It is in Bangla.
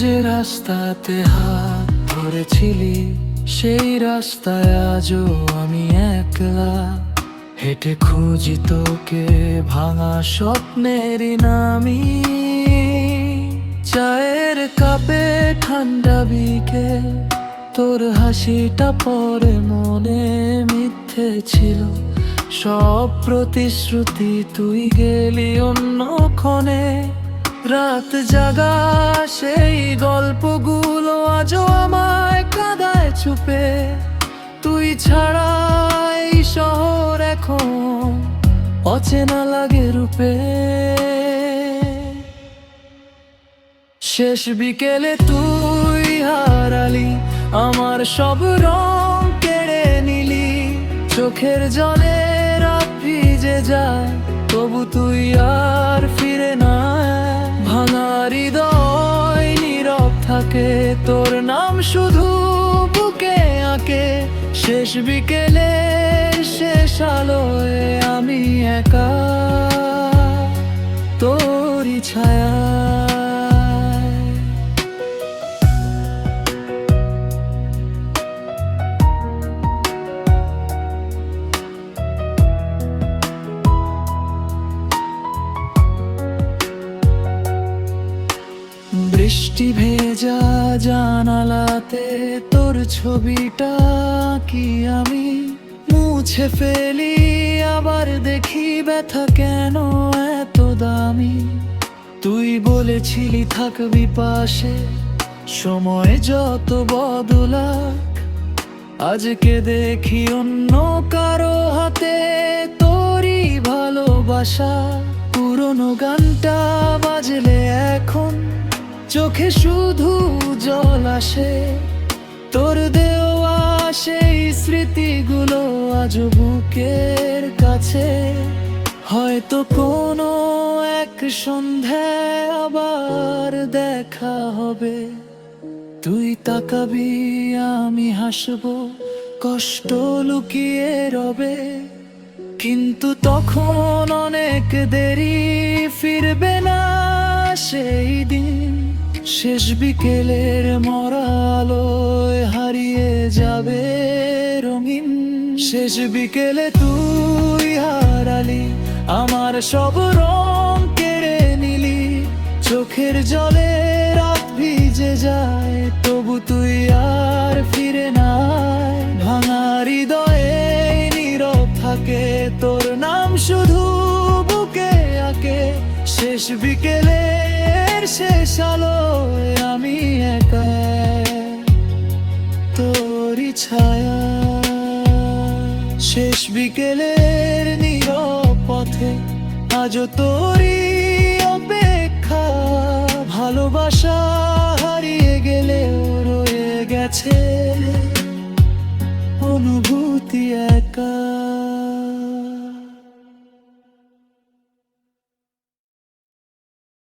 যে রাস্তাতে হাত ধরেছিলি, সেই রাস্তায় আজও আমি একলা হেঁটে খুঁজি তোকে, ভাঙা স্বপ্নেরই নামি। চায়ের কাপে ঠান্ডা বিকেল, তোর হাসিটা পরে মনে মিথ্যে ছিল। সব প্রতিশ্রুতি তুই গেলি অন্য ক্ষণে। রাত জাগা সেই গল্পগুলো আজও আমায় কাঁদায় চুপে। তুই ছাড়া এই শহর এখন অচেনা লাগে রূপে। শেষ বিকেলে তুই হারালি, আমার সব রং কেড়ে নিলি। চোখের জলে রাত ভিজে যায়, তবু তুই আর ফিরে না। ভাঙা হৃদয় নীরব থাকে, তোর নাম শুধু বুকে আঁকে। শেষ বিকেলে শেষ আলোয় আমি একা তোরই ছায়া। বৃষ্টি ভেজা জানালাতে তোর ছবিটা কি আমি মুছে ফেলি। আবার দেখি ব্যথা কেন এত দামি। তুই বলেছিলি থাকবি পাশে, সময় যত বদলাক। আজকে দেখি অন্য কারো হাতে তোরই ভালোবাসা। পুরনো গানটা বাজলে এখন চোখে শুধু জল আসে। তোর দেওয়া সেই স্মৃতিগুলো আজ বুকের কাছে। হয়তো কোনো এক সন্ধ্যায় আবার দেখা হবে। তুই তাকাবি, আমি হাসবো, কষ্ট লুকিয়ে রবে। কিন্তু তখন অনেক দেরি, ফিরবে না সেই দিন। শেষ বিকেলের মরা আলোয় হারিয়ে যাবে রঙিন। শেষ বিকেলে তুই হারালি, আমার সব রং কেড়ে নিলি। চোখের জলে রাত ভিজে যায়, তবু তুই আর ফিরে না। ভাঙা হৃদয়ে নীরব থাকে, তোর নাম শুধু বুকে আঁকে। শেষ বিকেলের শেষ আলোয় আমি একা তোরই ছায়া। শেষ বিকেলের নীরব পথে আজও তোরই অপেক্ষা। ভালোবাসা